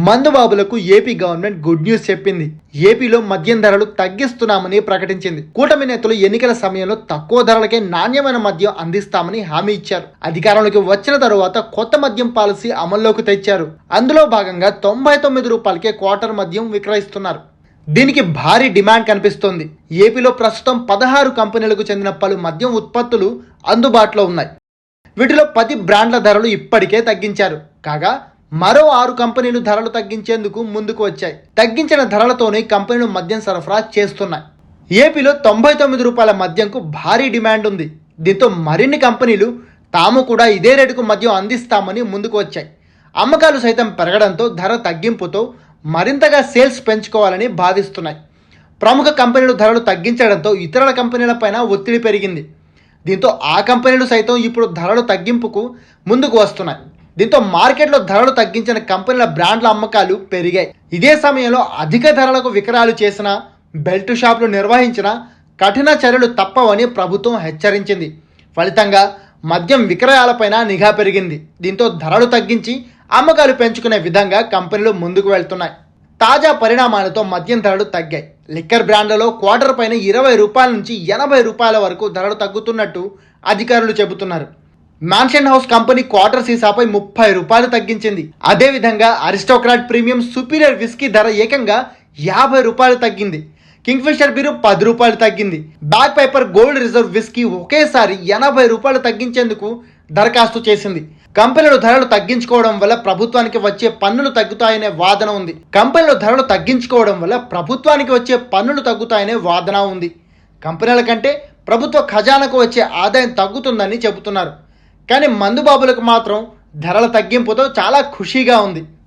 మందుబాబులకు AP government good news చెప్పింది. ఏపీలో మద్యం ధరలు తగ్గిస్తున్నామని ప్రకటించింది. కూటమి నేతలు ఎన్నికల సమయంలో తక్కువ ధరలకే నాణ్యమైన మద్యం అందిస్తామని హామీ ఇచ్చారు. అధికారంలోకి వచ్చిన తరువాత కొత్త మద్యం పాలసీ అమల్లోకి తెచ్చారు. అందులో భాగంగా 99 రూపాయలకే క్వార్టర్ మద్యం విక్రయిస్తున్నారు. దీనికి భారీ డిమాండ్ కనిపిస్తోంది. ఏపీలో ప్రస్తుతం 16 కంపెనీలకు చెందిన పలు మద్యం ఉత్పత్తులు అందుబాటులో ఉన్నాయి. వీటిలో 10 బ్రాండ్ల ధరలు ఇప్పటికే తగ్గించారు. కాగా మరో 6 కంపెనీలు ధరలు తగ్గించేందుకు ముందుకు వచ్చాయి. తగ్గించిన ధరలతోనే కంపెనీలు మద్యం సరఫరా చేస్తున్నాయి. ఏపీలో 99 రూపాయల మద్యంకు భారీ డిమాండ్ ఉంది. దీంతో మరిన్ని కంపెనీలు తాము కూడా ఇదే రేటుకు మద్యం అందిస్తామని ముందుకు వచ్చాయి. అమ్మకాలు సైతం పెరగడంతో ధర తగ్గింపుతో మరింతగా సేల్స్ పెంచుకోవాలని భావిస్తున్నాయి. ప్రముఖ కంపెనీలు ధరలు తగ్గించడంతో ఇతర కంపెనీలపైన ఒత్తిడి పెరిగింది. దీంతో ఆ కంపెనీలు సైతం ఇప్పుడు ధరలు తగ్గింపుకు ముందుకు వస్తున్నాయి. దీంతో మార్కెట్లో ధరలు తగ్గించిన కంపెనీల బ్రాండ్ల అమ్మకాలు పెరిగాయి. ఇదే సమయంలో అధిక ధరలకు విక్రయాలు చేసిన, బెల్ట్ షాపులు నిర్వహించిన కఠిన చర్యలు తప్పవని ప్రభుత్వం హెచ్చరించింది. ఫలితంగా మద్యం విక్రయాలపైన నిఘా పెరిగింది. దీంతో ధరలు తగ్గించి అమ్మకాలు పెంచుకునే విధంగా కంపెనీలు ముందుకు వెళ్తున్నాయి. తాజా పరిణామాలతో మద్యం ధరలు తగ్గాయి. లిక్కర్ బ్రాండ్లలో క్వార్టర్ పైన 20 రూపాయల నుంచి 80 రూపాయల వరకు ధరలు తగ్గుతున్నట్టు అధికారులు చెబుతున్నారు. మ్యాన్షన్ హౌస్ కంపెనీ క్వార్టర్ సీసాపై 30 రూపాయలు తగ్గించింది. అదేవిధంగా అరిస్టోక్రాట్ ప్రీమియం సుపీరియర్ విస్కీ ధర ఏకంగా 50 రూపాయలు తగ్గింది. కింగ్ఫిషర్ బీరు 10 రూపాయలు తగ్గింది. Black paper gold reserve whisky ఒకేసారి 80 రూపాయలు తగ్గించేందుకు దరఖాస్తు చేసింది. కంపెనీలు ధరలు తగ్గించుకోవడం వల్ల ప్రభుత్వానికి వచ్చే పన్నులు తగ్గుతాయనే వాదన ఉంది. కంపెనీల కంటే ప్రభుత్వ ఖజానాకు వచ్చే ఆదాయం తగ్గుతుందని చెబుతున్నారు. కానీ మందుబాబులకు మాత్రం ధరల తగ్గింపుతో చాలా ఖుషీగా ఉంది.